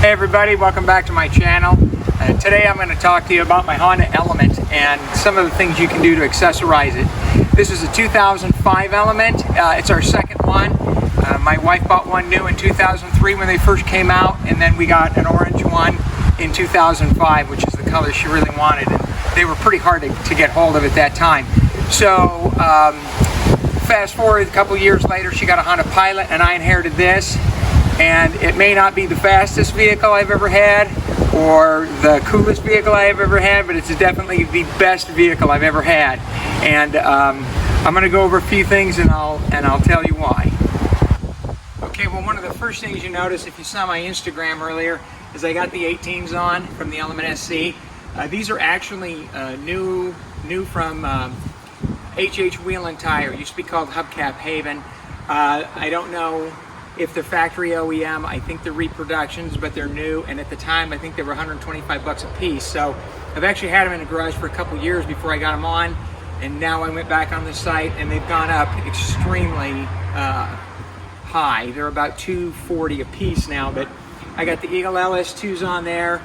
Hey everybody, welcome back to my channel. Today I'm going to talk to you about my Honda Element and some of the things you can do to accessorize it. This is a 2005 Element. It's our second one. My wife bought one new in 2003 when they first came out, and then we got an orange one in 2005, which is the color she really wanted. And they were pretty hard to get hold of at that time. So fast forward a couple years later, she got a Honda Pilot and I inherited this. And it may not be the fastest vehicle I've ever had or the coolest vehicle I've ever had, but it's definitely the best vehicle I've ever had. And I'm going to go over a few things and I'll tell you why. Okay, well, one of the first things you notice if you saw my Instagram earlier is I got the 18s on from the Element SC. These are actually new from HH Wheel and Tire. It used to be called Hubcap Haven. I don't know if they're factory OEM. I think they're reproductions, but they're new, and at the time I think they were 125 bucks a piece. So I've actually had them in the garage for a couple years before I got them on, and now I went back on the site and they've gone up extremely high. They're about $240 a piece now, but I got the Eagle LS2s on there.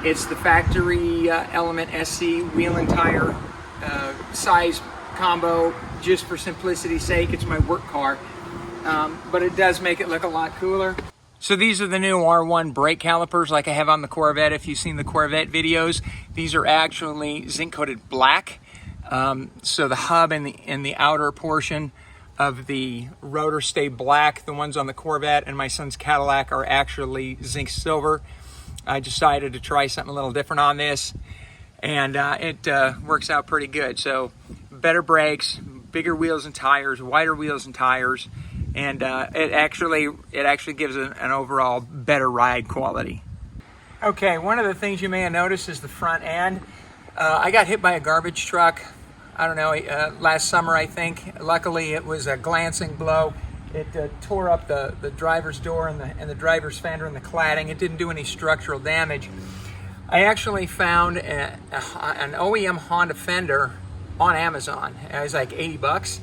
It's the factory Element SC Wheel and Tire size combo, just for simplicity's sake. It's my work car. But it does make it look a lot cooler. So these are the new R1 brake calipers like I have on the Corvette. If you've seen the Corvette videos, these are actually zinc coated black. So the hub and the outer portion of the rotor stay black. The ones on the Corvette and my son's Cadillac are actually zinc silver. I decided to try something a little different on this, and it works out pretty good. So better brakes, bigger wheels and tires, wider wheels and tires. And it actually gives an overall better ride quality. Okay, one of the things you may have noticed is the front end. I got hit by a garbage truck, I don't know, last summer I think. Luckily it was a glancing blow. It tore up the driver's door and the driver's fender and the cladding. It didn't do any structural damage. I actually found an OEM Honda fender on Amazon. It was like 80 bucks.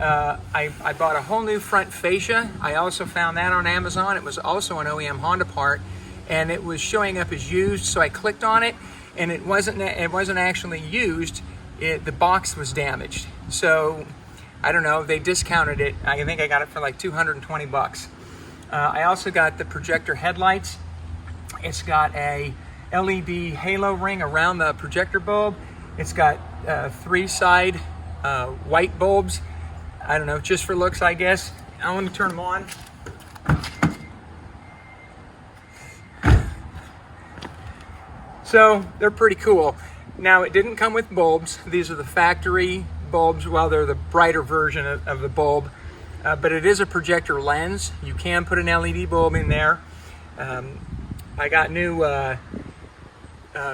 I bought a whole new front fascia. I also found that on Amazon. It was also an OEM Honda part, and it was showing up as used. So I clicked on it, and it wasn't actually used. The box was damaged. So I don't know. They discounted it. I think I got it for like 220 bucks. I also got the projector headlights. It's got a LED halo ring around the projector bulb. It's got 3 side white bulbs. I don't know, just for looks, I guess. I'm going to turn them on. So they're pretty cool. Now, it didn't come with bulbs. These are the factory bulbs. Well, they're the brighter version of the bulb, but it is a projector lens. You can put an LED bulb in there. I got new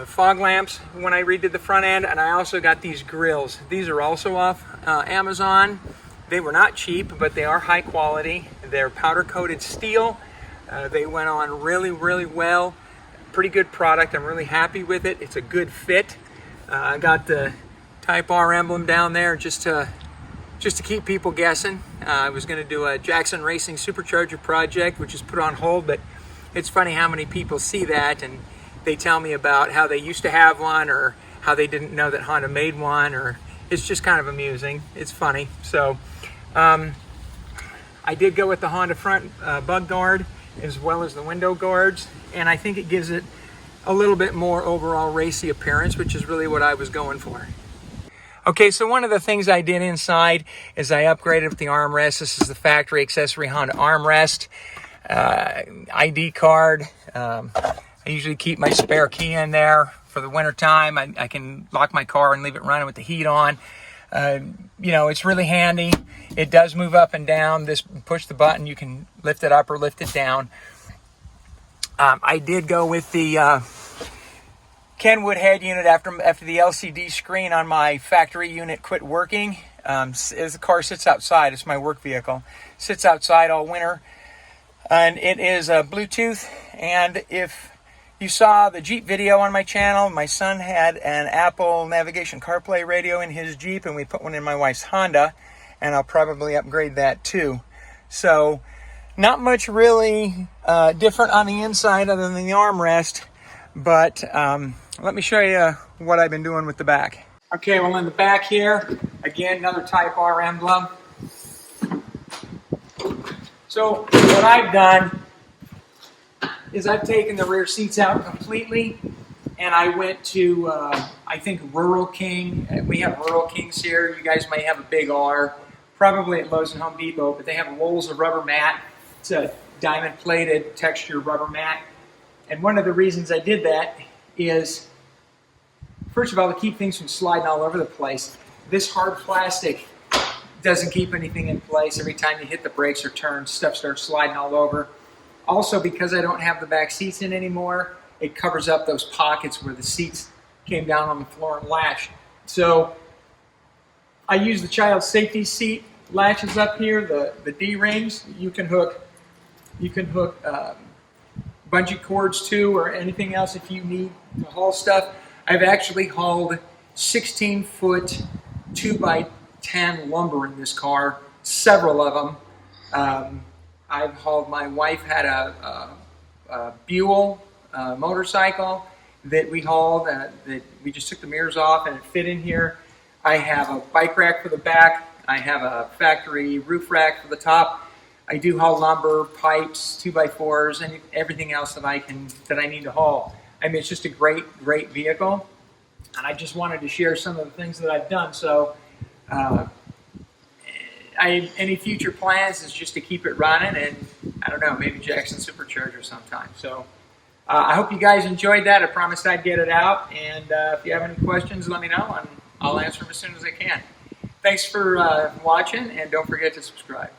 fog lamps when I redid the front end, and I also got these grills. These are also off Amazon. They were not cheap, but they are high quality. They're powder coated steel. They went on really, really well. Pretty good product. I'm really happy with it. It's a good fit. I got the Type R emblem down there just to keep people guessing. I was going to do a Jackson Racing Supercharger project, which is put on hold, but it's funny how many people see that and they tell me about how they used to have one or how they didn't know that Honda made one, or it's just kind of amusing. It's funny. So I did go with the Honda front bug guard as well as the window guards, and I think it gives it a little bit more overall racy appearance, which is really what I was going for. Okay, so one of the things I did inside is I upgraded with the armrest. This is the factory accessory Honda armrest, ID card. I usually keep my spare key in there for the winter time. I can lock my car and leave it running with the heat on. You know, it's really handy. It does move up and down. This, push the button, you can lift it up or lift it down. I did go with the Kenwood head unit after the LCD screen on my factory unit quit working. As the car sits outside, it's my work vehicle, sits outside all winter, and it is Bluetooth. And if you saw the Jeep video on my channel, my son had an Apple Navigation CarPlay radio in his Jeep, and we put one in my wife's Honda, and I'll probably upgrade that too. So Not much really different on the inside other than the armrest, but let me show you what I've been doing with the back. Okay, well, in the back here, again, another Type R emblem. So what I've done is I've taken the rear seats out completely, and I went to, I think, Rural King. We have Rural Kings here. You guys may have a big R, probably at Lowe's and Home Depot, but they have rolls of rubber mat. It's a diamond-plated texture rubber mat. And one of the reasons I did that is, first of all, to keep things from sliding all over the place. This hard plastic doesn't keep anything in place. Every time you hit the brakes or turn, stuff starts sliding all over. Also, because I don't have the back seats in anymore, it covers up those pockets where the seats came down on the floor and latched. So I use the child safety seat latches up here, the D-rings. You can hook bungee cords to, or anything else if you need to haul stuff. I've actually hauled 16-foot 2x10 lumber in this car, several of them. I've hauled, my wife had a Buell motorcycle that we hauled, that we just took the mirrors off and it fit in here. I have a bike rack for the back. I have a factory roof rack for the top. I do haul lumber, pipes, 2x4s, and everything else that I need to haul. I mean, it's just a great vehicle, and I just wanted to share some of the things that I've done. So, any future plans is just to keep it running, and I don't know, maybe Jackson Supercharger sometime. So, I hope you guys enjoyed that. I promised I'd get it out, and if you have any questions, let me know, and I'll answer them as soon as I can. Thanks for watching, and don't forget to subscribe.